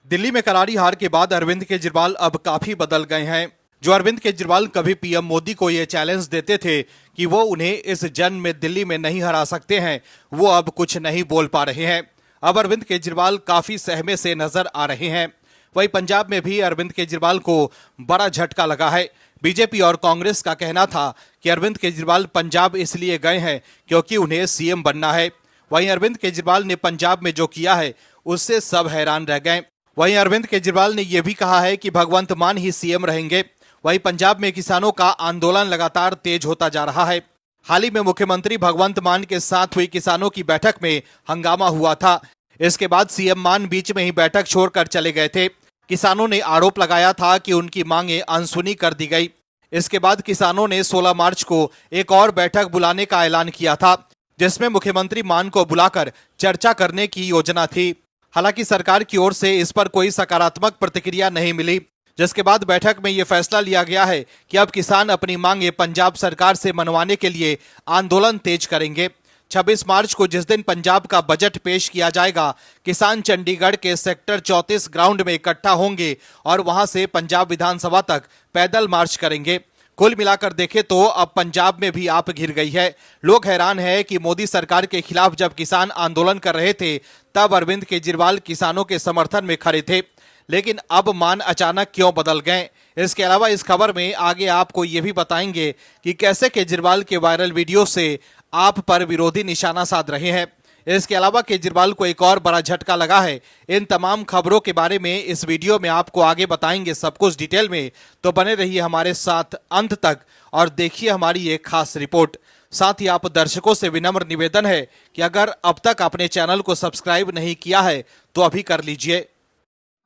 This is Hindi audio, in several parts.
दिल्ली में करारी हार के बाद अरविंद केजरीवाल अब काफी बदल गए हैं। जो अरविंद केजरीवाल कभी पीएम मोदी को ये चैलेंज देते थे कि वो उन्हें इस जंग में दिल्ली में नहीं हरा सकते हैं, वो अब कुछ नहीं बोल पा रहे हैं। अब अरविंद केजरीवाल काफी सहमे से नजर आ रहे हैं। वहीं पंजाब में भी अरविंद केजरीवाल को बड़ा झटका लगा है। बीजेपी और कांग्रेस का कहना था कि अरविंद केजरीवाल पंजाब इसलिए गए हैं क्योंकि उन्हें सीएम बनना है। वहीं अरविंद केजरीवाल ने पंजाब में जो किया है उससे सब हैरान रह गए। वहीं अरविंद केजरीवाल ने यह भी कहा है कि भगवंत मान ही सीएम रहेंगे। वहीं पंजाब में किसानों का आंदोलन लगातार तेज होता जा रहा है। हाल ही में मुख्यमंत्री भगवंत मान के साथ हुई किसानों की बैठक में हंगामा हुआ था। इसके बाद सीएम मान बीच में ही बैठक छोड़कर चले गए थे। किसानों ने आरोप लगाया था कि उनकी मांगें अनसुनी कर दी गई। इसके बाद किसानों ने 16 मार्च को एक और बैठक बुलाने का ऐलान किया था, जिसमें मुख्यमंत्री मान को बुलाकर चर्चा करने की योजना थी। हालांकि सरकार की ओर से इस पर कोई सकारात्मक प्रतिक्रिया नहीं मिली, जिसके बाद बैठक में यह फैसला लिया गया है कि अब किसान अपनी मांगे पंजाब सरकार से मनवाने के लिए आंदोलन तेज करेंगे। 26 मार्च को जिस दिन पंजाब का बजट पेश किया जाएगा, किसान चंडीगढ़ के सेक्टर 34 ग्राउंड में इकट्ठा होंगे और वहां से पंजाब विधानसभा तक पैदल मार्च करेंगे। कुल मिलाकर देखें तो अब पंजाब में भी आप घिर गई है। लोग हैरान हैं कि मोदी सरकार के खिलाफ जब किसान आंदोलन कर रहे थे तब अरविंद केजरीवाल किसानों के समर्थन में खड़े थे, लेकिन अब मान अचानक क्यों बदल गए। इसके अलावा इस खबर में आगे आपको ये भी बताएंगे कि कैसे केजरीवाल के वायरल वीडियो से आप पर विरोधी निशाना साध रहे हैं। इसके अलावा केजरीवाल को एक और बड़ा झटका लगा है। इन तमाम खबरों के बारे में इस वीडियो में आपको आगे बताएंगे सब कुछ डिटेल में, तो बने रहिए हमारे साथ अंत तक और देखिए हमारी एक खास रिपोर्ट। साथ ही आप दर्शकों से विनम्र निवेदन है कि अगर अब तक आपने चैनल को सब्सक्राइब नहीं किया है तो अभी कर लीजिए।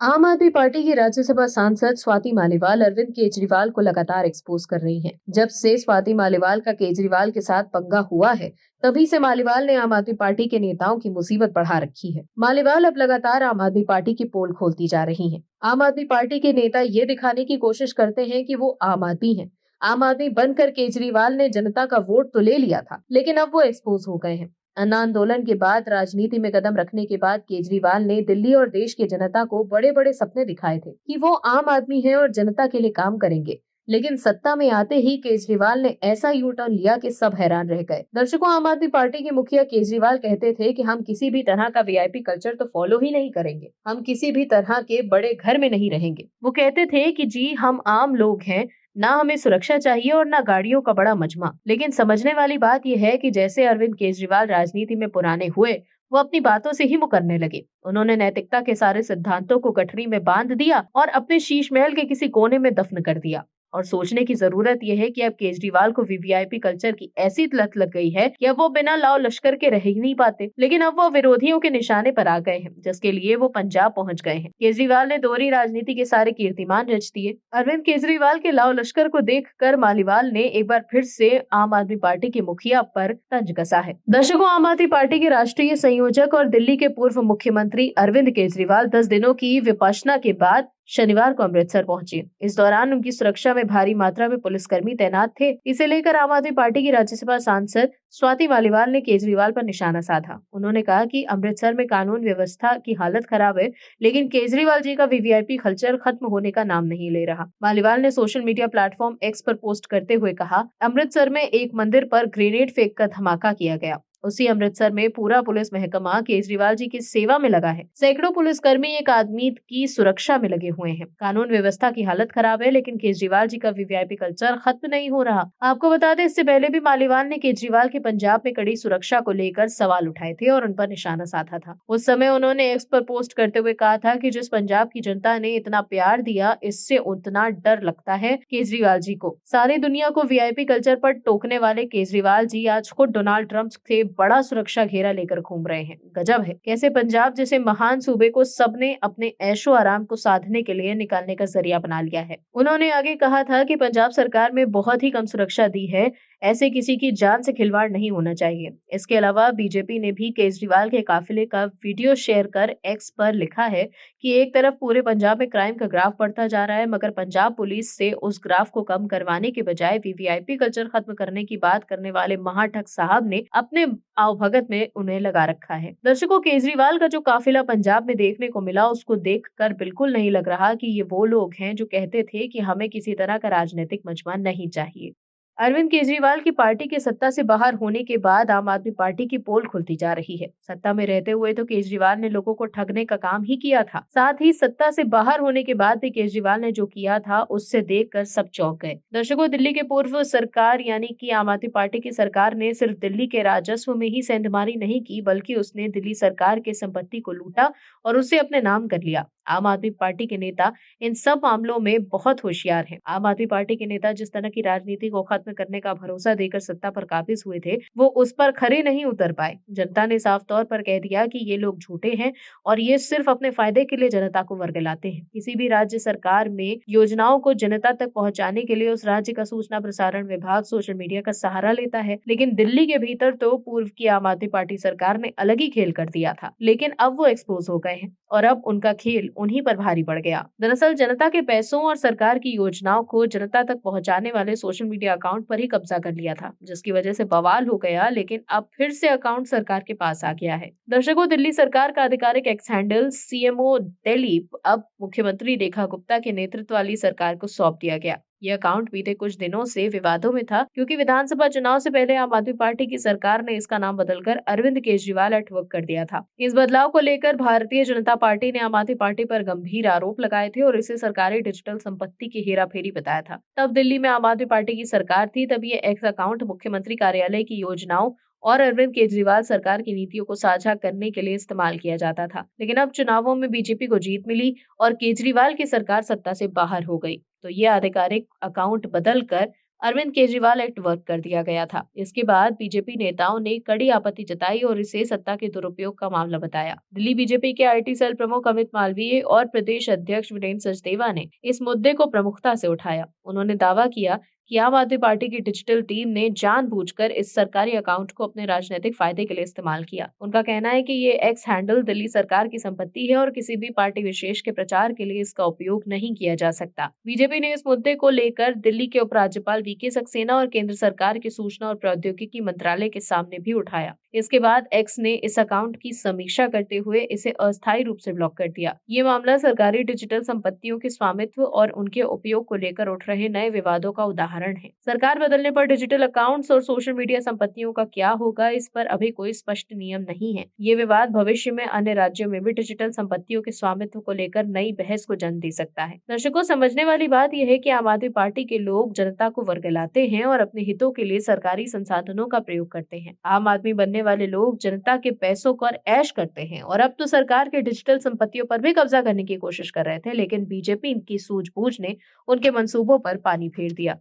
आम आदमी पार्टी की राज्यसभा सांसद स्वाति मालीवाल अरविंद केजरीवाल को लगातार एक्सपोज कर रही हैं। जब से स्वाति मालीवाल का केजरीवाल के साथ पंगा हुआ है, तभी से मालीवाल ने आम आदमी पार्टी के नेताओं की मुसीबत बढ़ा रखी है। मालीवाल अब लगातार आम आदमी पार्टी की पोल खोलती जा रही हैं। आम आदमी पार्टी के नेता ये दिखाने की कोशिश करते हैं कि वो आम आदमी हैं। आम आदमी बनकर केजरीवाल ने जनता का वोट तो ले लिया था, लेकिन अब वो एक्सपोज हो गए हैं। अन्ना आंदोलन के बाद राजनीति में कदम रखने के बाद केजरीवाल ने दिल्ली और देश की जनता को बड़े बड़े सपने दिखाए थे कि वो आम आदमी हैं और जनता के लिए काम करेंगे, लेकिन सत्ता में आते ही केजरीवाल ने ऐसा यू टर्न लिया कि सब हैरान रह गए। दर्शकों, आम आदमी पार्टी के मुखिया केजरीवाल कहते थे कि हम किसी भी तरह का वीआईपी कल्चर तो फॉलो ही नहीं करेंगे, हम किसी भी तरह के बड़े घर में नहीं रहेंगे। वो कहते थे कि जी हम आम लोग हैं, ना हमें सुरक्षा चाहिए और ना गाड़ियों का बड़ा मजमा। लेकिन समझने वाली बात यह है कि जैसे अरविंद केजरीवाल राजनीति में पुराने हुए, वो अपनी बातों से ही मुकरने लगे। उन्होंने नैतिकता के सारे सिद्धांतों को गठरी में बांध दिया और अपने शीश महल के किसी कोने में दफन कर दिया। और सोचने की जरूरत यह है कि अब केजरीवाल को वीवीआईपी कल्चर की ऐसी लत लग गई है कि अब वो बिना लाव लश्कर के रह ही नहीं पाते। लेकिन अब वो विरोधियों के निशाने पर आ गए हैं, जिसके लिए वो पंजाब पहुंच गए हैं। केजरीवाल ने दोहरी राजनीति के सारे कीर्तिमान रच दिए। अरविंद केजरीवाल के लाव लश्कर को देखकर मालीवाल ने एक बार फिर से आम आदमी पार्टी के मुखिया पर तंज कसा है। दर्शकों, आम आदमी पार्टी के राष्ट्रीय संयोजक और दिल्ली के पूर्व मुख्यमंत्री अरविंद केजरीवाल 10 दिनों की विपश्यना के बाद शनिवार को अमृतसर पहुंचे। इस दौरान उनकी सुरक्षा में भारी मात्रा में पुलिसकर्मी तैनात थे। इसे लेकर आम आदमी पार्टी की राज्यसभा सांसद स्वाति मालीवाल ने केजरीवाल पर निशाना साधा। उन्होंने कहा कि अमृतसर में कानून व्यवस्था की हालत खराब है, लेकिन केजरीवाल जी का वीवीआईपी कल्चर खत्म होने का नाम नहीं ले रहा। मालीवाल ने सोशल मीडिया प्लेटफॉर्म एक्स पर पोस्ट करते हुए कहा, अमृतसर में एक मंदिर पर ग्रेनेड फेंक कर धमाका किया गया। उसी अमृतसर में पूरा पुलिस महकमा केजरीवाल जी की सेवा में लगा है। सैकड़ों पुलिसकर्मी एक आदमी की सुरक्षा में लगे हुए हैं। कानून व्यवस्था की हालत खराब है, लेकिन केजरीवाल जी का वीवीआईपी कल्चर खत्म नहीं हो रहा। आपको बता दें, इससे पहले भी मालीवाल ने केजरीवाल के पंजाब में कड़ी सुरक्षा को लेकर सवाल उठाए थे और उन पर निशाना साधा था। उस समय उन्होंने एक्स पर पोस्ट करते हुए कहा था कि जिस पंजाब की जनता ने इतना प्यार दिया, इससे उतना डर लगता है केजरीवाल जी को। सारी दुनिया को वीआईपी कल्चर पर टोकने वाले केजरीवाल जी आज खुद डोनाल्ड ट्रंप से बड़ा सुरक्षा घेरा लेकर घूम रहे हैं। गजब है, कैसे पंजाब जैसे महान सूबे को सबने अपने ऐशो आराम को साधने के लिए निकालने का जरिया बना लिया है। उन्होंने आगे कहा था कि पंजाब सरकार में बहुत ही कम सुरक्षा दी है, ऐसे किसी की जान से खिलवाड़ नहीं होना चाहिए। इसके अलावा बीजेपी ने भी केजरीवाल के काफिले का वीडियो शेयर कर एक्स पर लिखा है कि एक तरफ पूरे पंजाब में क्राइम का ग्राफ बढ़ता जा रहा है, मगर पंजाब पुलिस से उस ग्राफ को कम करवाने के बजाय वीवीआईपी कल्चर खत्म करने की बात करने वाले महाठग साहब ने अपने आवभगत में उन्हें लगा रखा है। दर्शकों, केजरीवाल का जो काफिला पंजाब में देखने को मिला, उसको देखकर बिल्कुल नहीं लग रहा कि ये वो लोग हैं जो कहते थे कि हमें किसी तरह का राजनीतिक मजमा नहीं चाहिए। अरविंद केजरीवाल की पार्टी के सत्ता से बाहर होने के बाद आम आदमी पार्टी की पोल खुलती जा रही है। सत्ता में रहते हुए तो केजरीवाल ने लोगों को ठगने का काम ही किया था, साथ ही सत्ता से बाहर होने के बाद भी केजरीवाल ने जो किया था उससे देखकर सब चौंक गए। दर्शकों, दिल्ली के पूर्व सरकार यानी कि आम आदमी पार्टी की सरकार ने सिर्फ दिल्ली के राजस्व में ही सेंधमारी नहीं की, बल्कि उसने दिल्ली सरकार के संपत्ति को लूटा और उसे अपने नाम कर लिया। आम आदमी पार्टी के नेता इन सब मामलों में बहुत होशियार हैं। आम आदमी पार्टी के नेता जिस तरह की राजनीति को खत्म करने का भरोसा देकर सत्ता पर काबिज हुए थे, वो उस पर खरे नहीं उतर पाए। जनता ने साफ तौर पर कह दिया कि ये लोग झूठे हैं और ये सिर्फ अपने फायदे के लिए जनता को वर्गलाते हैं। किसी भी राज्य सरकार में योजनाओं को जनता तक पहुंचाने के लिए उस राज्य का सूचना प्रसारण विभाग सोशल मीडिया का सहारा लेता है, लेकिन दिल्ली के भीतर तो पूर्व की आम आदमी पार्टी सरकार ने अलग ही खेल कर दिया था। लेकिन अब वो एक्सपोज हो गए हैं और अब उनका खेल उन्हीं पर भारी पड़ गया। दरअसल जनता के पैसों और सरकार की योजनाओं को जनता तक पहुंचाने वाले सोशल मीडिया अकाउंट पर ही कब्जा कर लिया था, जिसकी वजह से बवाल हो गया। लेकिन अब फिर से अकाउंट सरकार के पास आ गया है। दर्शकों, दिल्ली सरकार का आधिकारिक एक्स हैंडल सीएमओ दिल्ली अब मुख्यमंत्री रेखा गुप्ता के नेतृत्व वाली सरकार को सौंप दिया गया। यह अकाउंट बीते कुछ दिनों से विवादों में था, क्योंकि विधानसभा चुनाव से पहले आम आदमी पार्टी की सरकार ने इसका नाम बदलकर अरविंद केजरीवाल @वर्क कर दिया था। इस बदलाव को लेकर भारतीय जनता पार्टी ने आम आदमी पार्टी पर गंभीर आरोप लगाए थे और इसे सरकारी डिजिटल संपत्ति की हेराफेरी बताया था। तब दिल्ली में आम आदमी पार्टी की सरकार थी, तब ये एक्स अकाउंट मुख्यमंत्री कार्यालय की योजनाओं और अरविंद केजरीवाल सरकार की नीतियों को साझा करने के लिए इस्तेमाल किया जाता था। लेकिन अब चुनावों में बीजेपी को जीत मिली और केजरीवाल की सरकार सत्ता से बाहर हो गई, तो ये आधिकारिक अकाउंट बदलकर अरविंद केजरीवाल @वर्क कर दिया गया था। इसके बाद बीजेपी नेताओं ने कड़ी आपत्ति जताई और इसे सत्ता के दुरुपयोग का मामला बताया। दिल्ली बीजेपी के आईटी सेल प्रमुख अमित मालवीय और प्रदेश अध्यक्ष वीरेंद्र सचदेवा ने इस मुद्दे को प्रमुखता से उठाया। उन्होंने दावा किया कि आम आदमी पार्टी की डिजिटल टीम ने जानबूझकर इस सरकारी अकाउंट को अपने राजनीतिक फायदे के लिए इस्तेमाल किया। उनका कहना है कि ये एक्स हैंडल दिल्ली सरकार की संपत्ति है और किसी भी पार्टी विशेष के प्रचार के लिए इसका उपयोग नहीं किया जा सकता। बीजेपी ने इस मुद्दे को लेकर दिल्ली के उपराज्यपाल वीके सक्सेना और केंद्र सरकार के सूचना और प्रौद्योगिकी मंत्रालय के सामने भी उठाया। इसके बाद एक्स ने इस अकाउंट की समीक्षा करते हुए इसे अस्थायी रूप से ब्लॉक कर दिया। ये मामला सरकारी डिजिटल संपत्तियों के स्वामित्व और उनके उपयोग को लेकर उठ रहे नए विवादों का उदाहरण है। सरकार बदलने पर डिजिटल अकाउंट्स और सोशल मीडिया संपत्तियों का क्या होगा, इस पर अभी कोई स्पष्ट नियम नहीं है। ये विवाद भविष्य में अन्य राज्यों में भी डिजिटल संपत्तियों के स्वामित्व को लेकर नई बहस को जन्म दे सकता है। दर्शकों, समझने वाली बात यह है कि आम आदमी पार्टी के लोग जनता को वर्गलाते हैं और अपने हितों के लिए सरकारी संसाधनों का प्रयोग करते हैं। आम आदमी बनने वाले लोग जनता के पैसों पर ऐश करते हैं और अब तो सरकार के डिजिटल संपत्तियों पर भी कब्जा करने की कोशिश कर रहे थे, लेकिन बीजेपी इनकी सूझबूझ ने उनके मंसूबों पर पानी फेर दिया।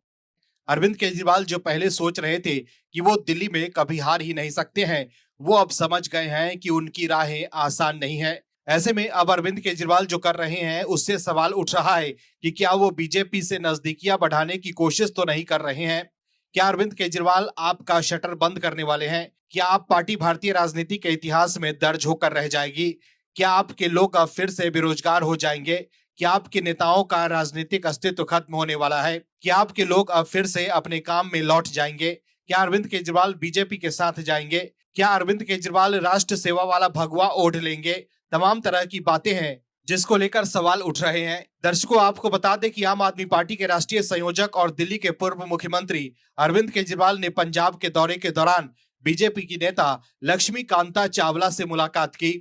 अरविंद केजरीवाल जो पहले सोच रहे थे कि वो दिल्ली में कभी हार ही नहीं सकते हैं, वो अब समझ गए हैं कि उनकी राहें आसान नहीं है। ऐसे में अब अरविंद केजरीवाल जो कर रहे हैं उससे सवाल उठ रहा है कि क्या वो बीजेपी से नजदीकियां बढ़ाने की कोशिश तो नहीं कर रहे हैं। क्या अरविंद केजरीवाल आपका शटर बंद करने वाले हैं? क्या आप पार्टी भारतीय राजनीति के इतिहास में दर्ज होकर रह जाएगी? क्या आपके लोग अब फिर से बेरोजगार हो जाएंगे? क्या आपके नेताओं का राजनीतिक अस्तित्व खत्म होने वाला है? क्या आपके लोग अब फिर से अपने काम में लौट जाएंगे? क्या अरविंद केजरीवाल बीजेपी के साथ जाएंगे? क्या अरविंद केजरीवाल राष्ट्र सेवा वाला भगवा ओढ़ लेंगे? तमाम तरह की बातें हैं जिसको लेकर सवाल उठ रहे हैं। दर्शकों, आपको बता दें कि आम आदमी पार्टी के राष्ट्रीय संयोजक और दिल्ली के पूर्व मुख्यमंत्री अरविंद केजरीवाल ने पंजाब के दौरे के दौरान बीजेपी की नेता लक्ष्मी कांता चावला से मुलाकात की,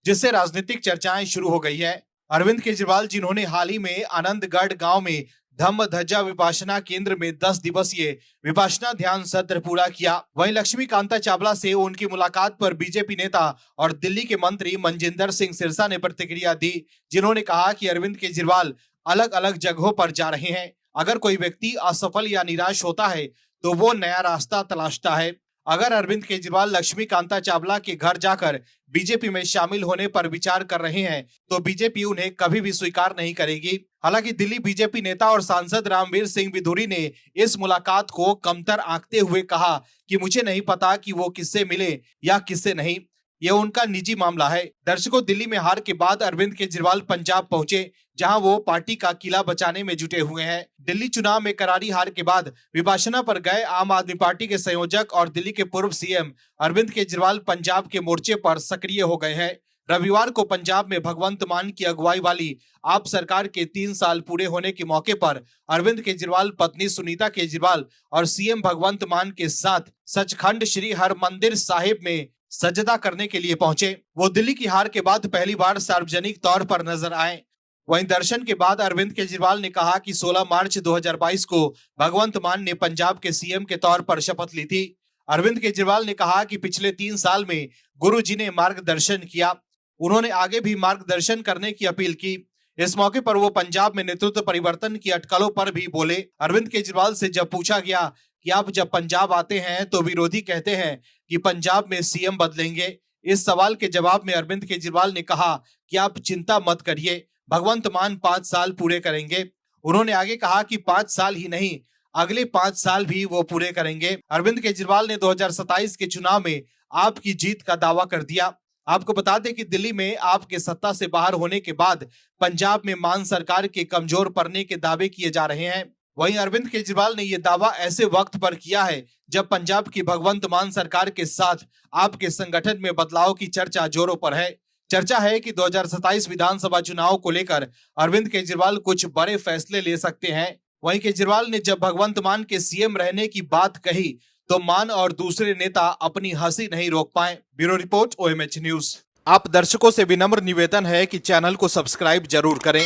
जिससे राजनीतिक चर्चाएं शुरू हो गई है। अरविंद केजरीवाल, जिन्होंने हाल ही में आनंदगढ़ गांव में धम्म ध्वजा विपासना केंद्र में 10 दिवसीय विपासना ध्यान सत्र पूरा किया, वहीं लक्ष्मी कांता चावला से उनकी मुलाकात पर बीजेपी नेता और दिल्ली के मंत्री मनजिंदर सिंह सिरसा ने प्रतिक्रिया दी, जिन्होंने कहा कि अरविंद केजरीवाल अलग अलग जगहों पर जा रहे हैं। अगर कोई व्यक्ति असफल या निराश होता है तो वो नया रास्ता तलाशता है। अगर अरविंद केजरीवाल लक्ष्मी कांता चावला के घर जाकर बीजेपी में शामिल होने पर विचार कर रहे हैं तो बीजेपी उन्हें कभी भी स्वीकार नहीं करेगी। हालांकि दिल्ली बीजेपी नेता और सांसद रामवीर सिंह बिधूरी ने इस मुलाकात को कमतर आंकते हुए कहा कि मुझे नहीं पता कि वो किससे मिले या किससे नहीं, यह उनका निजी मामला है। दर्शकों, दिल्ली में हार के बाद अरविंद केजरीवाल पंजाब पहुंचे, जहां वो पार्टी का किला बचाने में जुटे हुए हैं। दिल्ली चुनाव में करारी हार के बाद विपाशना पर गए आम आदमी पार्टी के संयोजक और दिल्ली के पूर्व सीएम अरविंद केजरीवाल पंजाब के मोर्चे पर सक्रिय हो गए हैं। रविवार को पंजाब में भगवंत मान की अगुवाई वाली आप सरकार के 3 साल पूरे होने के मौके पर अरविंद केजरीवाल पत्नी सुनीता केजरीवाल और सीएम भगवंत मान के साथ सचखंड श्री हरमंदिर साहिब में सजदा करने के लिए पहुंचे। वो दिल्ली की हार के बाद पहली बार सार्वजनिक तौर पर नजर आए। वहीं दर्शन के बाद अरविंद केजरीवाल ने कहा कि 16 मार्च 2022 को भगवंत मान ने पंजाब के सीएम के तौर पर शपथ ली थी। अरविंद केजरीवाल ने कहा कि पिछले 3 साल में गुरु जी ने मार्गदर्शन किया, उन्होंने आगे भी मार्गदर्शन करने की अपील की। इस मौके पर वो पंजाब में नेतृत्व परिवर्तन की अटकलों पर भी बोले। अरविंद केजरीवाल से जब पूछा गया कि आप जब पंजाब आते हैं तो विरोधी कहते हैं कि पंजाब में सीएम बदलेंगे, इस सवाल के जवाब में अरविंद केजरीवाल ने कहा कि आप चिंता मत करिए, भगवंत मान 5 साल पूरे करेंगे। उन्होंने आगे कहा कि 5 साल ही नहीं, अगले 5 साल भी वो पूरे करेंगे। अरविंद केजरीवाल ने 2027 के चुनाव में आपकी जीत का दावा कर दिया। आपको बता दें कि दिल्ली में आपके सत्ता से बाहर होने के बाद पंजाब में मान सरकार के कमजोर पड़ने के दावे किए जा रहे हैं। वहीं अरविंद केजरीवाल ने यह दावा ऐसे वक्त पर किया है जब पंजाब की भगवंत मान सरकार के साथ आपके संगठन में बदलाव की चर्चा जोरों पर है। चर्चा है कि 2027 विधानसभा चुनाव को लेकर अरविंद केजरीवाल कुछ बड़े फैसले ले सकते हैं। वहीं केजरीवाल ने जब भगवंत मान के सीएम रहने की बात कही तो मान और दूसरे नेता अपनी हंसी नहीं रोक पाए। Bureau report, OMH news. आप दर्शकों से विनम्र निवेदन है कि चैनल को सब्सक्राइब जरूर करें